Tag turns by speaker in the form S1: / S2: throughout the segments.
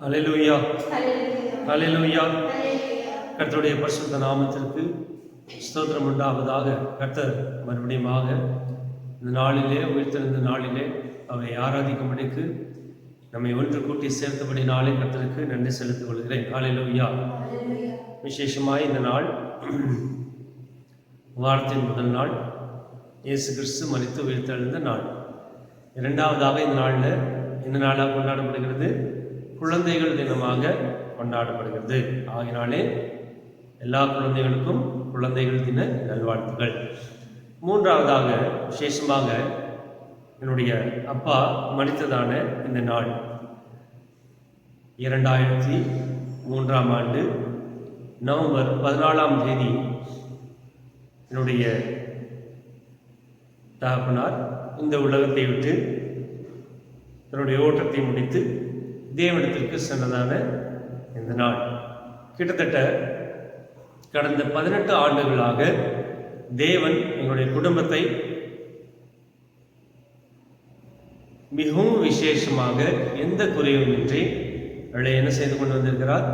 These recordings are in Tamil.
S1: அல்லேலூயா, அல்லேலூயா. கர்த்தருடைய பரிசுத்த நாமத்திற்கு ஸ்தோத்திரம் உண்டாவதாக. கர்த்தர் மறுபடியுமாக இந்த நாளிலே, உயிர்த்தெழுந்த நாளிலே அவரை ஆராதிக்கும்படிக்கு நம்மை ஒன்று கூட்டி சேர்த்தபடி நாளே கர்த்தருக்கு நன்றி செலுத்திக் கொள்கிறேன். அல்லேலூயா. விசேஷமாய் இந்த நாள் வாரத்தின் முதல் நாள், இயேசு கிறிஸ்து மரித்து உயிர்த்தெழுந்த நாள். இரண்டாவதாக இந்த நாளில் இந்த நாளாக கொண்டாடப்படுகிறது, குழந்தைகள் தினமாக கொண்டாடப்படுகிறது. ஆகினாலே எல்லா குழந்தைகளுக்கும் குழந்தைகள் தின நல்வாழ்த்துக்கள். மூன்றாவதாக விசேஷமாக என்னுடைய அப்பா மரித்ததான இந்த நாள் 2003ஆம் ஆண்டு நவம்பர் 14ஆம் தேதி என்னுடைய தகப்பனார் இந்த உலகத்தை விட்டு தன்னுடைய ஓட்டத்தை முடித்து தேவனிடத்திற்கு சென்றதான இந்த நாள். கிட்டத்தட்ட கடந்த 18 ஆண்டுகளாக தேவன் எங்களுடைய குடும்பத்தை மிகவும் விசேஷமாக எந்த குறைவுமின்றி அவளை என்ன செய்து கொண்டு வந்திருக்கிறார்,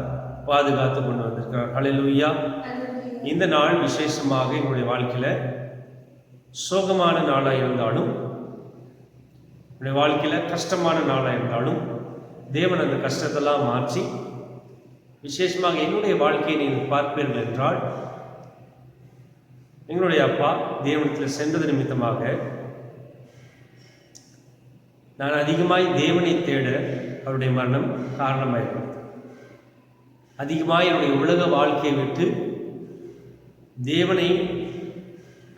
S1: பாதுகாத்து கொண்டு வந்திருக்கிறார். அல்லேலூயா. இந்த நாள் விசேஷமாக எங்களுடைய வாழ்க்கையில் சோகமான நாளாக இருந்தாலும், என்னுடைய வாழ்க்கையில் கஷ்டமான நாளாக இருந்தாலும், தேவன் அந்த கஷ்டத்தெல்லாம் மாற்றி விசேஷமாக என்னுடைய வாழ்க்கையை நீங்கள் பார்ப்பீர்கள் என்றால், எங்களுடைய அப்பா தேவனத்தில் சென்றது நிமித்தமாக நான் அதிகமாய் தேவனை தேட அவருடைய மரணம் காரணமாயிருந்தது. அதிகமாக என்னுடைய உலக வாழ்க்கையை விட்டு தேவனை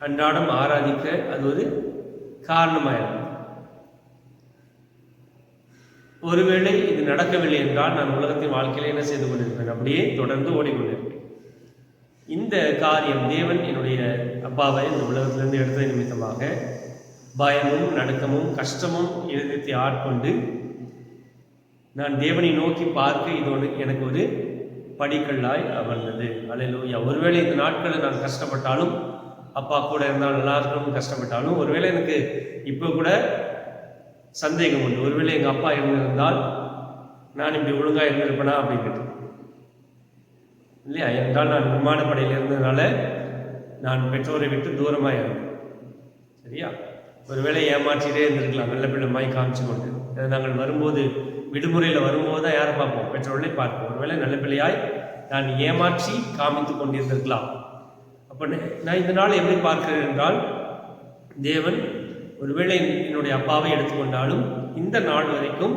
S1: அன்றாடம் ஆராதிக்க அது ஒரு காரணமாயிருந்தது. ஒருவேளை இது நடக்கவில்லை என்றால் நான் உலகத்தின் வாழ்க்கையில் என்ன செய்து கொண்டிருப்பேன், அப்படியே தொடர்ந்து ஓடிக்கொண்டிருப்பேன். இந்த காரியம் தேவன் என்னுடைய அப்பாவை இந்த உலகத்திலிருந்து எடுத்த நிமித்தமாக பயமும் நடுக்கமும் கஷ்டமும் இருதயத்தை ஆட்கொண்டு நான் தேவனை நோக்கி பார்க்க இது எனக்கு ஒரு படிக்கல்லாய் அமர்ந்தது. அல்லேலூயா. ஒருவேளை இந்த நாட்களில் நான் கஷ்டப்பட்டாலும், அப்பா கூட இருந்தால் எல்லாருக்கும் கஷ்டப்பட்டாலும், ஒருவேளை எனக்கு இப்போ கூட சந்தேகம் உண்டு, ஒருவேளை எங்கள் அப்பா இருந்திருந்தால் நான் இப்படி ஒழுங்காக இருந்திருப்பேனா அப்படின்ட்டு இல்லையா. என்றால் நான் விமானப்படையில் இருந்ததுனால நான் பெற்றோரை விட்டு தூரமாக இருந்தேன். சரியா. ஒருவேளை ஏமாற்றிட்டே இருந்திருக்கலாம், நல்ல பிள்ளைமாய் காமிச்சு கொண்டு. நாங்கள் வரும்போது, விடுமுறையில் வரும்போது தான் யாரை பார்ப்போம், பெற்றோர்களை பார்ப்போம். ஒருவேளை நல்ல பிள்ளையாய் நான் ஏமாற்றி காமித்து கொண்டிருந்திருக்கலாம். அப்போ நான் இந்த நாள் எப்படி பார்க்கிறேன் என்றால், தேவன் ஒருவேளை என்னுடைய அப்பாவை எடுத்துக்கொண்டாலும் இந்த நாள் வரைக்கும்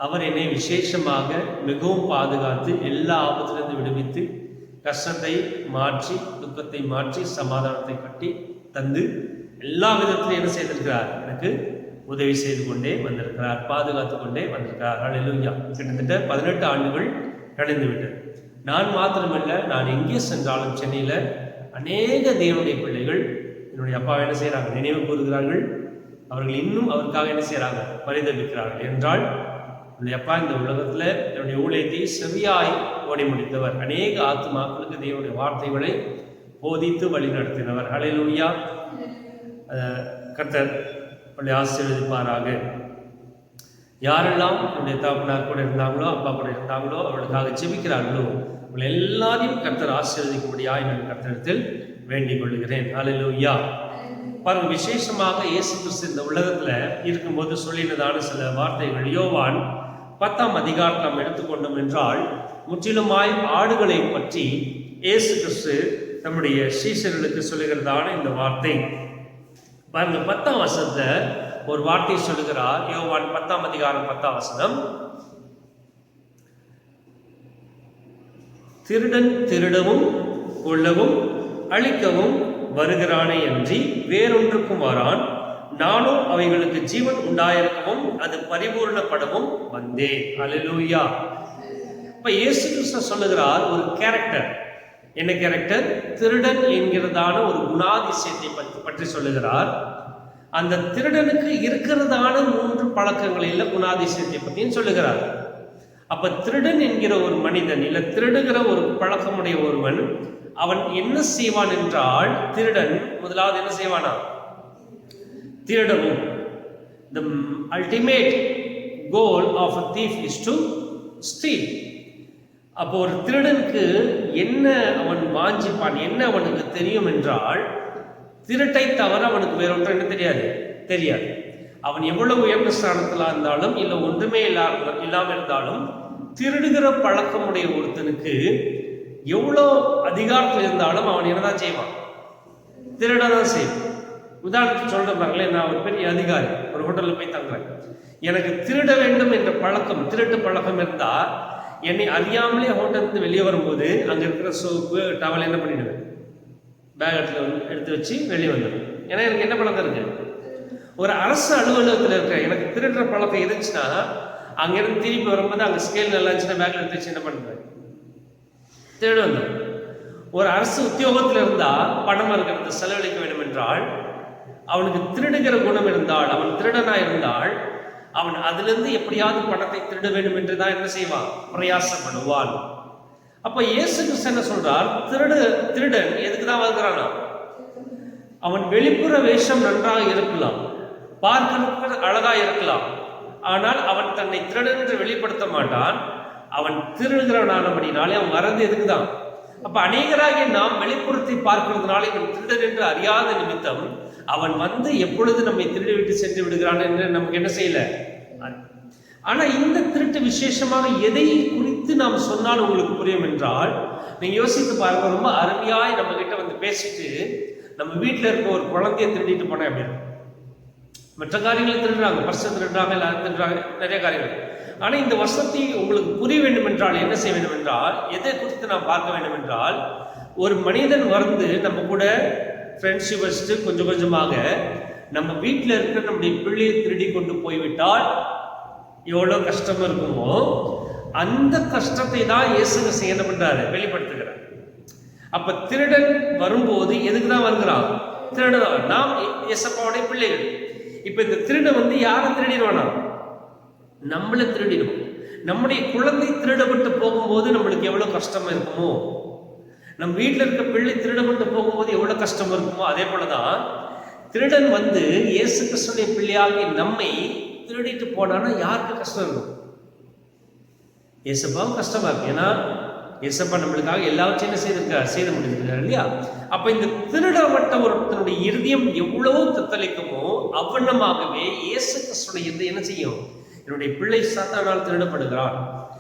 S1: அவர் என்னை விசேஷமாக மிகவும் பாதுகாத்து எல்லா ஆபத்திலிருந்து விடுவித்து கஷ்டத்தை மாற்றி துக்கத்தை மாற்றி சமாதானத்தை கட்டி தந்து எல்லா விதத்திலும் என்ன செய்திருக்கிறார், எனக்கு உதவி செய்து கொண்டே வந்திருக்கிறார், பாதுகாத்து கொண்டே வந்திருக்கிறார். அல்லேலூயா. கிட்டத்தட்ட 18 ஆண்டுகள் கடந்து விட்டது. நான் மாத்திரமல்ல, நான் எங்கே சென்றாலும் சென்னையில் அநேக தேவனுடைய பிள்ளைகள் என்னுடைய அப்பாவை என்ன செய்கிறாங்க, நினைவு கூறுகிறார்கள். அவர்கள் இன்னும் அவருக்காக என்ன செய்கிறாங்க, பரிதவிக்கிறார்கள். என்றால் என்னுடைய அப்பா இந்த உலகத்தில் என்னுடைய ஊழியத்தை செவியாய் ஓடி முடித்தவர். அநேக ஆத்துமாக்களுக்கு தேவனுடைய வார்த்தைகளை போதித்து வழி நடத்தினவர். அல்லேலூயா. கர்த்தர் அவருடைய ஆசீர்வதிப்பாராக. யாரெல்லாம் என்னுடைய தகப்பனார் கூட இருந்தாங்களோ, அப்பா கூட இருந்தாங்களோ, அவர்களுக்காக ஜெபிக்கிறார்களோ, அவர்கள் எல்லாரையும் கர்த்தர் ஆசீர்வதிக்கும்படியாய் நான் கர்த்தரிடத்தில் வேண்டிக் கொள்கிறேன். அல்லேலூயா. பாருங்க, விசேஷமாக இயேசு கிறிஸ்து இந்த உலகத்துல இருக்கும்போது சொல்லினதான சில வார்த்தைகள். யோவான் 10ஆம் அதிகாரத்தை நாம் எடுத்துக்கொண்டோம் என்றால், முற்றிலுமாய் ஆடுகளை பற்றி இயேசு கிறிஸ்து நம்முடைய சீஷர்களுக்கு சொல்லுகிறதான இந்த வார்த்தை பாருங்க. 10ஆம் வசனத்துல ஒரு வார்த்தை சொல்லுகிறார். யோவான் 10ஆம் அதிகாரம் 10ஆம் வசனம், திருடன் திருடவும் கொல்லவும் அழிக்கவும் வருகிறானே அன்றி வேறொன்றுக்கும் வரான், நானும் அவைகளுக்கு ஜீவன் உண்டாயிருக்கவும் அது பரிபூர்ணப்படவும் வந்தேன். அல்லேலூயா. இப்ப இயேசு கிறிஸ்து சொல்லுகிறார் ஒரு கேரக்டர். என்ன கேரக்டர்? திருடன் என்கிறதான ஒரு குணாதிசயத்தை பற்றி சொல்லுகிறார். அந்த திருடனுக்கு இருக்கிறதான 3 பழக்கங்களில் குணாதிசயத்தை பற்றியும் சொல்லுகிறார். அப்ப திருடன் என்கிற ஒரு மனிதன், இல்ல திருடுகிற ஒரு பழக்கமுடைய ஒருவன், அவன் என்ன செய்வான் என்றால், திருடன் முதலாவது என்ன செய்வானா, திருடவும். The ultimate goal of a thief is to steel. அப்போ ஒரு திருடனுக்கு என்ன அவன் வாஞ்சிப்பான், என்ன அவனுக்கு தெரியும் என்றால், திருட்டை தவிர அவனுக்கு வேற ஒன்றும் என்ன தெரியாது. அவன் எவ்வளவு உயர்ந்த ஸ்தானத்தில் இருந்தாலும் இல்லை ஒன்றுமே இல்லாமல் இருந்தாலும் திருடுகிற பழக்கமுடைய ஒருத்தனுக்கு எவ்வளோ அதிகாரத்தில் இருந்தாலும் அவன் என்னதான் செய்வான், திருடதான் செய்வான். உதாரணத்துக்கு சொல்றாங்களே, நான் ஒரு பெரிய அதிகாரி, ஒரு ஹோட்டலில் போய் தங்குறேன். எனக்கு திருட வேண்டும் என்ற பழக்கம், திருட்டு பழக்கம் இருந்தா என்னை அறியாமலே ஹோட்டலுக்கு வெளியே வரும்போது அங்கே இருக்கிற சோப்பு டவல் என்ன பண்ணிடுவேன், பேக்கெட்டில் எடுத்து வச்சு வெளியே வந்துடுவேன். ஏன்னா எனக்கு என்ன பழக்கம் இருக்கு, ஒரு அரசு அலுவலகத்தில் இருக்க எனக்கு திருடுற பழக்கம் இருந்துச்சுன்னா அங்கேருந்து திருப்பி வரும்போது அங்கே ஸ்கேல் நல்லா இருந்துச்சுன்னா பேக்கில் எடுத்து வச்சு என்ன பண்ணுவேன், திருட வந்துடும். ஒரு அரசு உத்தியோகத்தில் இருந்தால் பணம் இருக்கிறது செலவழிக்க வேண்டும் என்றால் அவனுக்கு திருடுகிற குணம் இருந்தால், அவன் திருடனா இருந்தால் அவன் அதிலிருந்து எப்படியாவது பணத்தை திருட வேண்டும் என்று தான் என்ன செய்வான், பிரயாசப்படுவான். அப்ப இயேசு கிறிஸ்து என்ன சொல்றார், திருடன் எதுக்கு தான் வருகிறானா, அவன் வெளிப்புற வேஷம் நன்றாக இருக்கலாம், பார்க்கிறதுக்கு அழகா இருக்கலாம், ஆனால் அவன் தன்னை திருடன் என்று வெளிப்படுத்த மாட்டான். அவன் திருடுகிறவனானபடினாலே அவன் வரது எதுக்குதான். அப்ப அநேகராகிய நாம் வெளிப்புறத்தை பார்க்கிறதுனால இவன் திருடன் என்று அறியாத நிமித்தம் அவன் வந்து எப்பொழுது நம்மை திருடி விட்டு சென்று விடுகிறான் என்று நமக்கு என்ன செய்யல. ஆனா இந்த திருட்டு விசேஷமாக எதை குறித்து நாம் சொன்னால் உங்களுக்கு புரியும் என்றால், நீங்க யோசித்து பாருங்க. ரொம்ப அருமையாய் நம்ம கிட்ட வந்து பேசிட்டு நம்ம வீட்டில் இருக்க ஒரு குழந்தைய திருடிட்டு போனேன் அப்படின்னு, மற்ற காரியங்களை திருடுறாங்க, பர்ச திருடுறாங்க, எல்லாரும் திருடுறாங்க, நிறைய காரியங்கள். ஆனா இந்த வசனத்தை உங்களுக்கு புரிய வேண்டும் என்றால் என்ன செய்ய வேண்டும் என்றால், எதை குறித்து நாம் பார்க்க வேண்டும் என்றால், ஒரு மனிதன் வந்து நம்ம கூட ஃப்ரெண்ட்ஷிப் வச்சுட்டு கொஞ்சம் கொஞ்சமாக நம்ம வீட்டில் இருக்கிற நம்முடைய பிள்ளையை திருடி கொண்டு போய்விட்டால் எவ்வளோ கஷ்டம் இருக்குமோ அந்த கஷ்டத்தை தான் இயேசு கிறிஸ்து என்ன பண்றாரு, வெளிப்படுத்துகிறார். அப்ப திருடன் வரும்போது எதுக்கு தான் வருகிறான், திருடன். நாம் இயேசப்பாவுடைய பிள்ளைகள். இப்ப இந்த திருடன் வந்து யாரை திருடிடுவானா, நம்மளை திருடிடுவோம். நம்முடைய குழந்தை திருடப்பட்டு போகும்போது நம்மளுக்கு எவ்வளவு கஷ்டமா இருக்குமோ, நம் வீட்டில் இருக்க பிள்ளை திருடப்பட்டு போகும்போது எவ்வளவு கஷ்டம் இருக்குமோ, அதே போலதான் திருடன் வந்து இயேசு கிறிஸ்துவின் பிள்ளையாகி நம்மை திருடிட்டு போனான்னா யாருக்கு கஷ்டம் இருக்கும், இயேசப்பாவும் கஷ்டமா இருக்கு. ஏன்னா இயேசப்பா நம்மளுக்காக எல்லாவற்றையும் என்ன செய்து முடிஞ்சிருக்காரு இல்லையா. அப்ப இந்த திருடப்பட்ட ஒருத்தனுடைய இருதயம் எவ்வளவு தத்தளிக்குமோ அவ்வண்ணமாகவே இயேசு கிறிஸ்துவின் இருதயம் என்ன செய்யும், என்னுடைய பிள்ளை சாத்தானால் திருடப்படுகிறான்,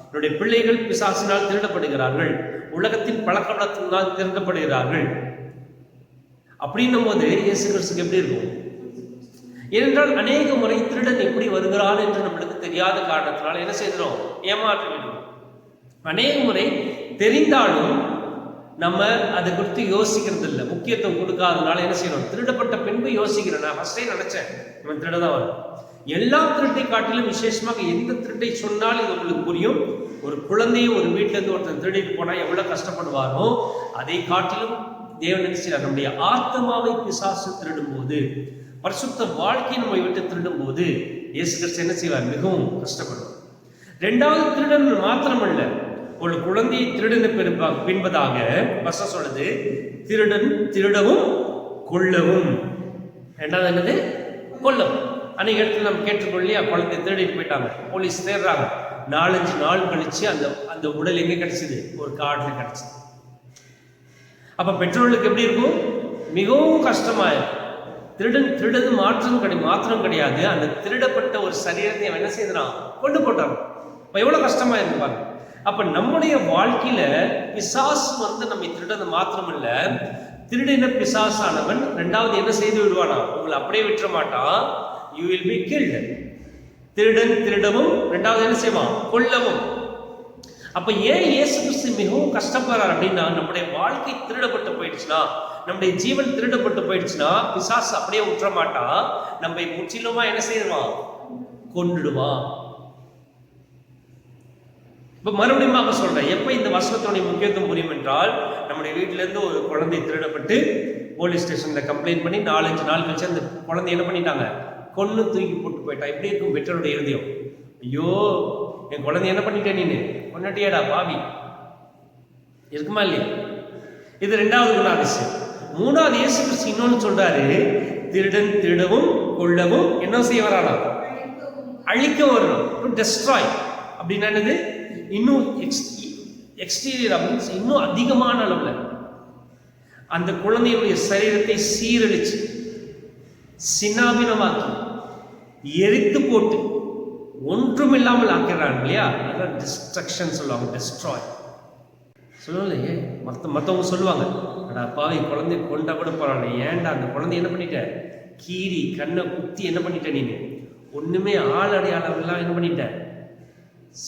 S1: என்னுடைய பிள்ளைகள் பிசாசினால் திருடப்படுகிறார்கள், உலகத்தின் பழக்கவழக்கத்தினால் திருடப்படுகிறார்கள் அப்படின்னும் போது இயேசு கிறிஸ்துக்கு எப்படி இருக்கும். ஏனென்றால் அநேக முறை திருடன் எப்படி வருகிறான் என்று நம்மளுக்கு தெரியாத காரணத்தினால் என்ன செய்கிறோம், ஏமாற்றிவிடுவோம். அநேக முறை தெரிந்தாலும் நம்ம அதை குறித்து யோசிக்கிறது இல்லை, முக்கியத்துவம் கொடுக்காதனால என்ன செய்யணும், திருடப்பட்ட பின்பு யோசிக்கிறேன். நான் ஃபர்ஸ்டே நினைச்சேன் இவன் திருடதான் வரும். எல்லா திருட்டை காட்டிலும் விசேஷமாக எந்த திருட்டை சொன்னால் இது உங்களுக்கு புரியும். ஒரு குழந்தையை ஒரு வீட்டில இருந்து ஒருத்தர் திருடிட்டு போனா எவ்வளவு கஷ்டப்படுவாரோ அதை காட்டிலும் தேவன் என்ன செய்யறார், நம்முடைய ஆத்மாவை பிசாசு திருடும் போது, பரிசுத்த வாழ்க்கையை நம்மை விட்டு திருடும் போது இயேசு கிறிஸ்து என்ன செய்வார், மிகவும் கஷ்டப்படுவார். இரண்டாவது திருடன் மாத்திரமல்ல, ஒரு குழந்தையை திருடன பின்பதாக வசனம் சொல்லுது, திருடன் திருடவும் கொல்லவும். இரண்டாவது என்னது, கொல்லவும். அன்னைக்கு இடத்துல நம்ம கேட்டுக்கொள்ளையா, குழந்தைய திருடிட்டு போயிட்டாங்க, போலீஸ் தேடுறாங்க. 4-5 நாள் கழிச்சு அந்த உடல் எங்க கிடைச்சது, ஒரு காட்டுல கிடைச்சது. அப்ப பெற்றோர்களுக்கு எப்படி இருக்கும், மிகவும் கஷ்டமா இருக்கும். திருடது மாத்திரம் கிடையாது, அந்த திருடப்பட்ட ஒரு சரீரத்தை என்ன செய்யறான், கொண்டு போட்டாங்க. இப்ப எவ்வளவு கஷ்டமா இருப்பாங்க. அப்ப நம்முடைய வாழ்க்கையில பிசாசு வந்து நம்மை திருடது மாத்திரம் இல்ல, திருடின பிசாசானவன் இரண்டாவது என்ன செய்து விடுவானா, உங்களை அப்படியே விட்டுற மாட்டான், you will be killed. திருடன் திருடவும், இரண்டாவது என்ன செய்வான், கொல்லவும். அப்ப ஏன் இயேசு கிறிஸ்து மிகவும் கஷ்டப்படுறார் அப்படின்னா, நம்முடைய வாழ்க்கை திருடப்பட்டு போயிடுச்சுன்னா, நம்முடைய ஜீவன் திருடப்பட்டு போயிடுச்சுன்னா பிசாசு அப்படியே விட்டுற மாட்டான், நம்மை முற்றிலுமா என்ன செய்வான், கொன்னுடுவான். இப்ப மறுபடியும் சொல்றேன், எப்ப இந்த வசனத்தோடைய முக்கியத்துவம் புரியும் என்றால், நம்முடைய வீட்டில இருந்து ஒரு குழந்தை திருடப்பட்டு போலீஸ் ஸ்டேஷன்ல கம்ப்ளைண்ட் பண்ணி 4-5 நாள் கழிச்சு அந்த குழந்தை என்ன பண்ணிட்டாங்க, கொன்னு தூக்கி போட்டு போயிட்டா. எப்படி இருக்கும் பெற்றோருடைய இருதயம், ஐயோ என் குழந்தை என்ன பண்ணிட்டேன், நீனு கொன்னட்டியாடா பாவி, இருக்குமா இல்லையா. இது இரண்டாவது குணாதிசயம். மூணாவது இயேசு கிறிஸ்து இன்னொன்னு சொல்றாரு, திருடன் திருடவும் கொல்லவும் என்ன செய்ய வரானா, அழிக்க வரணும், டு டெஸ்ட்ராய். அப்படின்னா என்னது, இன்னும் எக்ஸ்டீரியர் மீன்ஸ் இன்னும் அதிகமான அளவுல அந்த குழந்தையுடைய சரீரத்தை சீரழிச்சு சின்னாபினமாக்கி எரித்து போட்டு ஒன்றுமில்லாமல் ஆக்கிறான் இல்லையா? அதான் டிஸ்ட்ரக்ஷன் சொல்லுவாங்க, டெஸ்ட்ராய் சொல்லுவாங்க. மற்றவங்க சொல்லுவாங்க, அப்பாவி குழந்தை கொண்டா கூட போறாங்க, ஏன்டா அந்த குழந்தை என்ன பண்ணிட்ட, கீரி கண்ணை குத்தி என்ன பண்ணிட்ட, நீங்க ஒண்ணுமே ஆள் அடையாளம் எல்லாம் என்ன பண்ணிட்ட,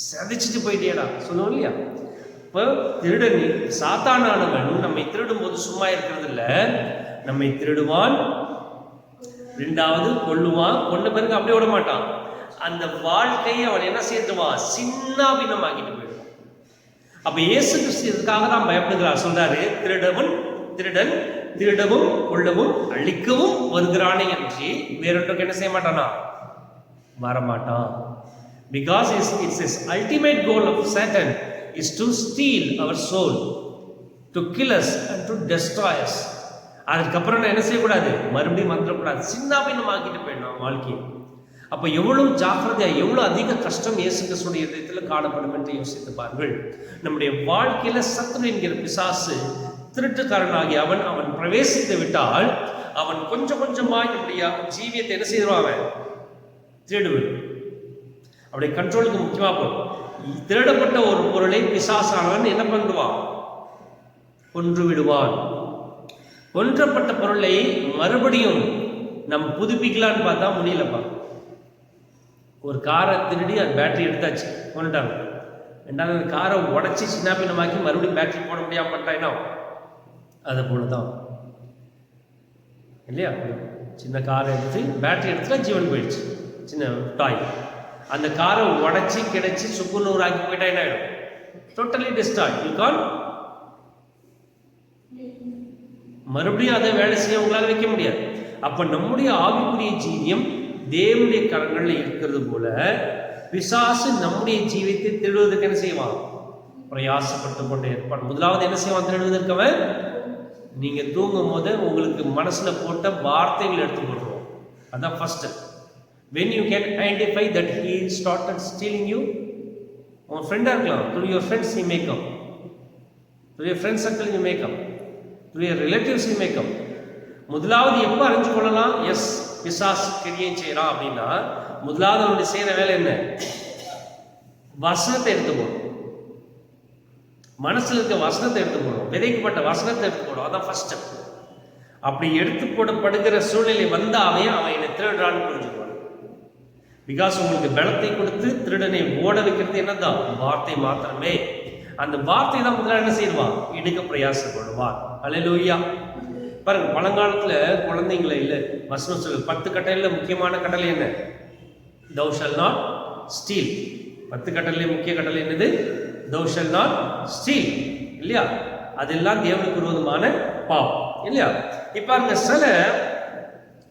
S1: சதைச்சிட்டு போயிட்டேடா சொல்லுவோம் இல்லையா? இப்போ திருடன் சாத்தானானவன் நம்மை திருடும் போது சும்மா இருக்கிறது இல்ல, நம்மை திருடுவான், ரெண்டாவது கொல்லுவான், கொண்ட பிறகு அப்படியே விட மாட்டான், அந்த வாழ்க்கையை அவன் என்ன செய்துவான், சின்னாபின்னமாக்கிட்டு போயிடுவான். அப்ப இயேசு கிறிஸ்து இதுக்காக தான் பயப்படுகிறார். சொல்றாரு, திருடன் திருடவும் கொள்ளவும் அழிக்கவும் வருகிறானே என்று வேறொன்றுக்கு என்ன செய்ய மாட்டானா, வரமாட்டான். Because it's his ultimate goal of Satan is to steal our soul, to kill us and to destroy us. அதுக்கப்புறம் நான் என்ன செய்யக்கூடாது, மறுபடியும் வந்துடக்கூடாது, சின்னாபின்னமாக்கிட்டு போயிடணும் வாழ்க்கையை. அப்ப எவ்வளவு ஜாக்கிரதையா, எவ்வளவு அதிக கஷ்டம் இயேசு கிறிஸ்துவின் இதயத்தில் காணப்படும் என்று யோசித்து பாருங்கள். நம்முடைய வாழ்க்கையில சத்துரு என்கிற பிசாசு திருட்டுக்காரனாகி அவன் பிரவேசித்து விட்டால் அவன் கொஞ்சம் கொஞ்சமா நம்முடைய ஜீவியத்தை என்ன செய்வான், திருடுவன். அவருடைய கண்ட்ரோலுக்கு முக்கியமா போகும். திருடப்பட்ட ஒரு பொருளை பிசாசானவன் என்ன பண்ணுவான், கொன்று விடுவான். கொன்றப்பட்ட பொருளை மறுபடியும் நம்ம புதுப்பிக்கலான்னு பார்த்தா முடியலப்பா. ஒரு காரை திருடி அது பேட்டரி எடுத்தாச்சு, கொண்டுட்டாங்க. ரெண்டாவது காரை உடச்சி சின்ன பின்னமாக்கி மறுபடியும் பேட்டரி போட முடியாம பண்ணிட்டாங்கன்னா அதை போலதான் இல்லையா? சின்ன காரை எடுத்து பேட்டரி எடுத்துட்டா ஜீவன் போயிடுச்சு, சின்ன டாய். அந்த காரை உடச்சி கிடைச்சி சுக்குநூறு ஆக்கி போயிட்டா என்ன ஆயிடும், டோட்டலி டிஸ்ட்ராய். யூ கான் மறுபடியும் அதை வேலை செய்ய உங்களால் வைக்க முடியாது. அப்ப நம்முடைய ஆவிக்குரிய ஜீவியம் தேவனுடைய கரங்கள்ல இருக்கிறது போல பிசாசு நம்முடைய ஜீவியத்தை திருடுவதற்கு என்ன செய்வான், பிரயாசப்பட்டு கொண்டே இருப்பான். முதலாவது என்ன செய்வான் திருடுவதற்கவன், நீங்க தூங்கும் போது உங்களுக்கு மனசுல போட்ட வார்த்தைகள் எடுத்து போடுறோம். அதான் first. when you can identify that he started stealing you, உன் ஃப்ரெண்டா இருக்கலாம், through your friends he may come, through your friend circle you may come, through your relatives he may come. முதலாவது எப்ப அறிஞ்சு கொள்ளலாம், எஸ் பிசாசு கிரியம் செய்யறான் அப்படின்னா முதலாவது அவனுடைய செய்யற வேலை என்ன, வசனத்தை எடுத்து போடும். மனசுல இருக்க வசனத்தை எடுத்து போடும், விதைக்கப்பட்ட வசனத்தை எடுத்து போடும். அதான் ஃபர்ஸ்ட். அப்படி எடுத்து போடப்படுகிற சூழ்நிலை வந்தாவே அவன் என்னை திருடுறான்னு புரிஞ்சுக்குவான். பிகாஸ் உங்களுக்கு பலத்தை கொடுத்து திருடனை ஓட வைக்கிறது என்னதான், வார்த்தை மாத்திரமே. அந்த வார்த்தை தான் முதல்ல என்ன செய்வான், இடுக்க பிரயாசப்படுவான். அல்லேலூயா. பாருங்க, பழங்காலத்துல குழந்தைங்களை இல்லை வசனம் சொல்லு 10 கட்டளையில முக்கியமான கட்டளை என்ன, thou shall not steal. 10 கட்டளையில முக்கிய கட்டளை என்னது, thou shall not steal இல்லையா? அதெல்லாம் தேவனுக்கு விரோதமான பாவம் இல்லையா? இப்ப அந்த சில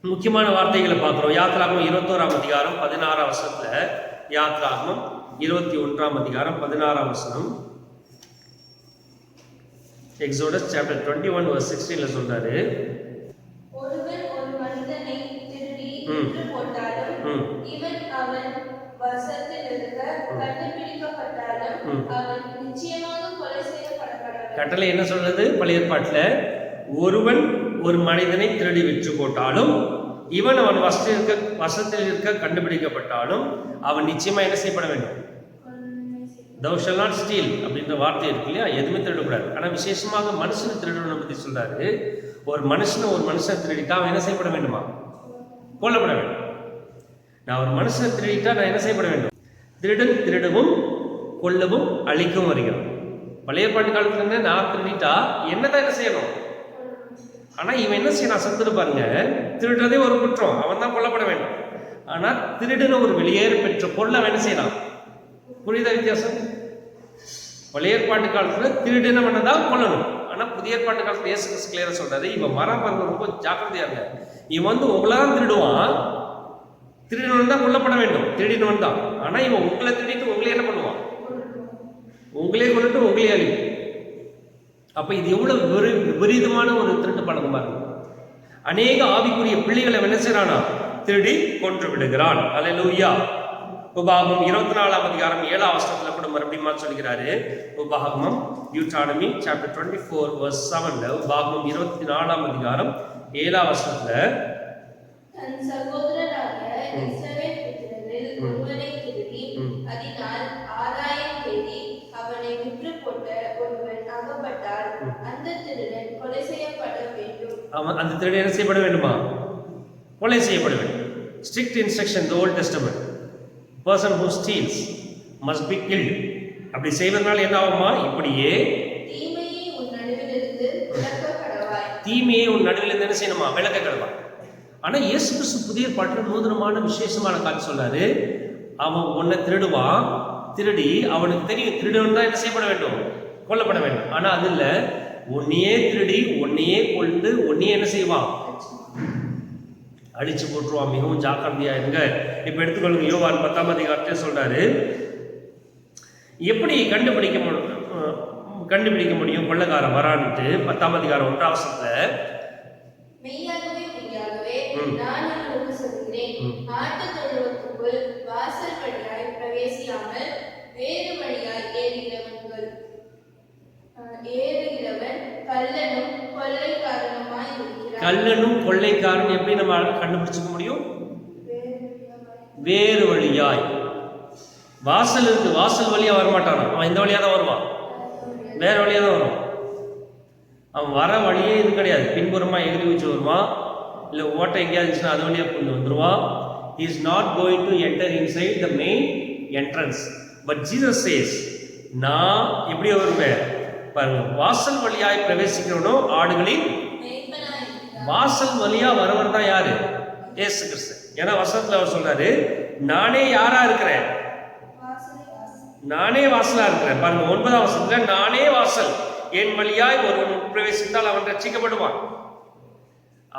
S1: முக்கியமான வார்த்தைகளை பார்க்கிறோம். யாத்ராகமம் 21ஆம் அதிகாரம் 16ஆம் வசனத்துல, யாத்ராகமம் 21ஆம் அதிகாரம் 16ஆம் வசனம், எக்ஸோடஸ் சாப்டர் 21 verse 16ல சொல்றாரு,
S2: ஒருவன் ஒரு மனிதனை திருடி கொன்று போட்டாலும் இவன் அவன் வசத்தில் இருக்க கண்டுபிடிக்கப்பட்டாலும் அவன் நிச்சயமாக கொலை செய்யப்பட கடவன். கட்டளை என்ன சொல்றது, பழைய ஏற்பாட்டுல ஒருவன் ஒரு மனிதனை திருடி விற்று போட்டாலும் இவன் அவன் வசத்தில் இருக்க கண்டுபிடிக்கப்பட்டாலும் அவன் நிச்சயமா என்ன செய்யப்பட வேண்டும், thou shall not steal அப்படின்ற வார்த்தை இருக்கு இல்லையா? எதுவுமே திருடக்கூடாது. ஆனா விசேஷமாக மனுஷனை திருடனை பத்தி சொல்றாரு. ஒரு மனுஷனை திருடிட்டா அவன் என்ன செய்யப்பட வேண்டுமா, கொல்லப்பட வேண்டும். நான் ஒரு மனுஷனை திருடிட்டா நான் என்ன செய்யப்பட வேண்டும், திருடன் திருடவும் கொல்லவும் அழிக்கவும் வருகிறான். பழைய பாட்டு காலத்துல இருந்து நான் திருடிட்டா என்னதான் என்ன செய்யணும், ஆனா இவன் என்ன செய்யணும், சத்துரு பாருங்க, திருடுறதே ஒரு குற்றம், அவன் தான் கொல்லப்பட வேண்டும். ஆனா திருடுன ஒரு வெளியேற பெற்ற பொருளை அவன் என்ன செய்யலாம், புரியுதா வித்தியாசம்? பழைய ஏற்பாட்டு காலத்துல திருடினவனை தான் கொல்லணும். ஆனா புதிய ஏற்பாட்டு காலத்துல இயேசு கிறிஸ்து கிளியரா சொல்றாரு, இவன் மரம் பாருங்க, ரொம்ப ஜாக்கிரதையா இருங்க. இவன் உங்களதான் திருடுவான், திருடினவன் தான் கொல்லப்பட வேண்டும், திருடினவன் தான். ஆனா இவன் உங்களை திருடிட்டு உங்களே என்ன பண்ணுவான், உங்களே கொண்டுட்டு உங்களே அழிக்கும். அப்ப இது எவ்வளவு விபரீதமான ஒரு திருட்டு பழக்கமா இருக்கு. அநேக ஆவிக்குரிய பிள்ளைகளை என்ன செய்யறானா, திருடி கொன்று விடுகிறான். அல்லேலூயா.
S1: உபாகமம் 24ஆம் அதிகாரம் 7ஆம் வசனத்துல கூட மறுபடியும் சொல்கிறாரு. உபாகமம் டியூட்டானமி சாப்டர் 24 verse 7ல உபாகமம் 24ஆம் அதிகாரம் 7ஆம் வசனத்துல
S2: தன் சகோதரராக இஸ்ரவேல் புத்திரரில் ஒருவனை திருடி அதனால் ஆதாயம் தேடி அவனை விற்று போட்ட ஒருவன் அகப்பட்டால் அந்த திருடன் கொலை செய்யப்பட வேண்டும்.
S1: அந்த திருடன் என்ன செய்யப்பட வேண்டுமா? கொலை செய்யப்பட வேண்டும். Strict instruction in the Old Testament. Person who steals must be killed. அப்படி செய்வதனால என்ன ஆகுமா? இப்படியே
S2: தீமையை உன் நடுவிலிருந்து விலக்க கடவாய்.
S1: தீமையை உன் நடுவிலிருந்து என்ன செய்யணுமா? விலக்க கடவாய். ஆனா இயேசு கிறிஸ்து புதிய பாட்டில் நூதனமான விசேஷமான காரியம் சொல்றாரு. அவன் உன்னை திருடுவான், திருடி அவனுக்கு தெரியும் திருடுவன் தான் என்ன செய்யப்பட வேண்டும்? கொல்லப்பட வேண்டும். ஆனா அது இல்ல, உன்னையே திருடி உன்னையே கொண்டு உன்னையே என்ன செய்வான்? அடிச்சு போட்டுருவான். மிகவும் ஜாக்கிரதையா இருங்க. இப்ப எடுத்துக்கொள்ளுங்க, யோவான் 10ஆம் அதிகாரத்தை சொல்றாரு. எப்படி கண்டுபிடிக்க முடியும் கொள்ளைக்காரன் வரான்ட்டு? 10ஆம் அதிகாரம் 1ஆம் வசனத்துல
S2: மெய்யாகவே மெய்யாகவே நான் உங்களுக்கு சொல்கிறேன், ஆட்டு தொழுவத்துக்குள் வாசல் வழியாய் பிரவேசியாமல் வேறு வழியாய் ஏறுகிறவன் கள்ளனும் கொள்ளைக்காரனுமாய் இருக்கிறான். கள்ளனும் கொள்ளைக்காரன் எப்படி நம்ம கண்டுபிடிச்சுக்க முடியும்? வேறு வழியாய். வாசல் இருக்கு, வாசல் வழியா வரமாட்டான். அவன் இந்த வழியா தான் வருவான், வேற வழியா தான் வருவான். அவன் வர வழியே இது கிடையாது. பின்புறமா எகிரி வச்சு வருவான், இல்லை ஓட்டை எங்கேயாவது இருந்துச்சுன்னா அது வழியா கொண்டு வந்துருவான். He is not going to enter inside the main entrance. But Jesus says, நான் எப்படி வருவேன் பாருங்க, வாசல் வழியாய் பிரவேசிக்கிறவனோ ஆடுகளின் வாசல் வழியா வரவர் தான் யாரு? இயேசு கிறிஸ்து. ஏன்னா வசனத்துல அவர் சொல்றாரு, நானே யாரா இருக்கிறேன்? நானே வாசலா இருக்கிறேன். பாருங்க 9ஆம் வசனத்துல, நானே வாசல், என் வழியாய் ஒருவன் பிரவேசித்தால் அவன் ரட்சிக்கப்படுவான்.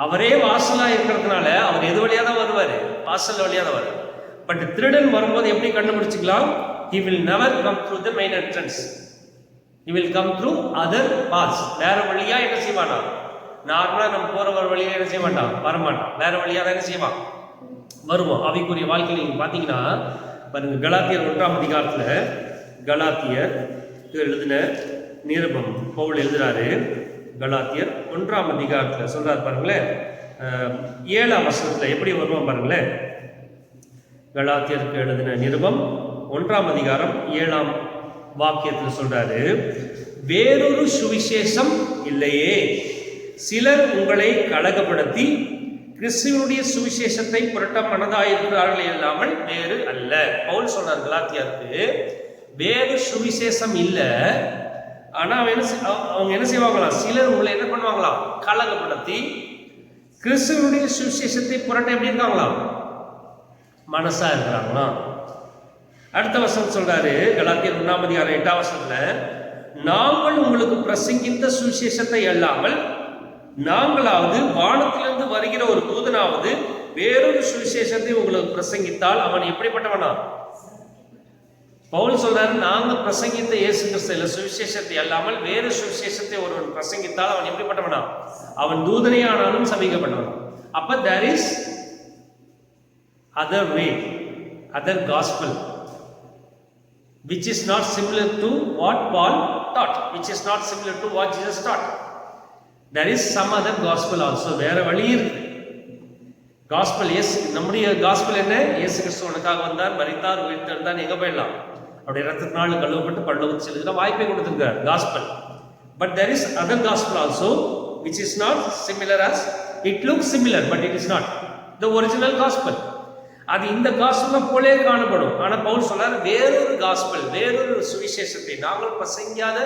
S2: அவரே வாசலா இருக்கிறதுனால அவர் எது வழியா தான் வருவாரு? வாசல் வழியா தான் வருவார். பட் திருடன் வரும்போது எப்படி கண்டுபிடிச்சிக்கலாம்? He will never come through the main entrance. He will come through other paths. வேற வழியா என்ன செய்வானா? நார்மலா நம்ம போற ஒரு வழியா என்ன செய்ய மாட்டான்? வரமாட்டான். வேற வழியா தான் என்ன செய்வான்? வருவோம். ஆவிக்குரிய வாழ்க்கையில் நீங்க பாத்தீங்கன்னா பாருங்க, கலாத்தியர் 1ஆம் அதிகாரத்துல கலாத்தியர் எழுதின நிருபம் பவுல் எழுதுறாரு. கலாத்தியர் 1ஆம் அதிகாரத்துல சொல்றாரு பாருங்களேன், 7ஆம் வசனத்துல எப்படி வருவோம் பாருங்களேன். கலாத்தியருக்கு எழுதின நிருபம் 1ஆம் அதிகாரம் 7ஆம் வாக்கியத்தில் சொல்றாரு, வேறொரு சுவிசேஷம் இல்லையே, சிலர் உங்களை கலகப்படுத்தி கிறிஸ்துவனுடைய சுவிசேஷத்தை புரட்ட மனதாயிருக்கிறார்கள் இல்லாமல் வேறு அல்ல. பவுல் சொல்றார் கலாத்தியருக்கு, வேறு சுவிசேஷம் இல்லை. ஆனா அவங்க என்ன செய்வாங்களாம்? சிலர் உங்களை என்ன பண்ணுவாங்களாம்? கலகப்படுத்தி கிறிஸ்துவனுடைய சுவிசேஷத்தை புரட்ட எப்படி இருக்காங்களாம்? மனசா இருக்கிறாங்களாம். அடுத்த வசனம் சொல்றாரு, கலாத்தியர் 1ஆம் அதிகாரம் 8ஆம் வசனத்துல, நாங்கள் உங்களுக்கு பிரசங்கித்த சுவிசேஷத்தை அல்லாமல் நாங்களாவது வானத்திலிருந்து வருகிற ஒரு தூதனாவது வேறொரு சுவிசேஷத்தை உங்களுக்கு பிரசங்கித்தால் அவன் எப்படிப்பட்டவனா? பவுல் சொல்றாரு, நாங்க பிரசங்கித்த இயேசு கிறிஸ்து சுவிசேஷத்தை அல்லாமல் வேறு சுவிசேஷத்தை ஒருவன் பிரசங்கித்தால் அவன் எப்படிப்பட்டவனா? அவன் தூதனே ஆனாலும் சபிக்கப்பட்டவன். அப்ப there is other way, other gospel which is not similar to what Paul taught, which is not similar to what Jesus taught. There is some other gospel also. வேற வழி இருக்கு. gospel yes, நம்முடைய gospel என்ன? இயேசு கிறிஸ்து உனக்காக வந்தார், மரித்தார், உயிர்த்தெழுந்தார், எங்க போயிடலாம்? அவருடைய ரத்தத்தினால் கழுவப்பட்டு பரலோகத்துக்கு செல்லுகிற வாய்ப்பை கொடுத்திருக்கார் gospel. But there is other gospel also which is not similar as, it looks similar but it is not the original gospel. அது இந்த காஸ்பலை போலே காணப்படும். ஆனா பவுல் சொல்றார், வேறொரு காஸ்பல், வேறொரு சுவிசேஷத்தை நாங்கள் பிரசங்கியாத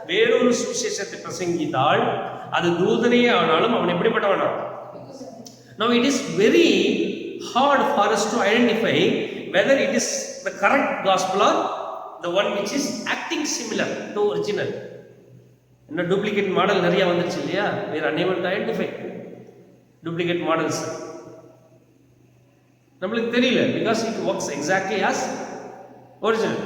S2: வேறொரு சுவிசேஷத்தை பிரசங்கித்தால் அது தூதனே ஆனாலும் அவன் எப்படிப்பட்டவனா? Now it is very hard for us to identify whether it is the correct gospel or the one which is acting similar to original. என்ன டூப்ளிகேட் மாடல் நிறைய வந்துருச்சு இல்லையா? we are unable to identify duplicate models. நம்மளுக்கு தெரியல, because it works exactly as original.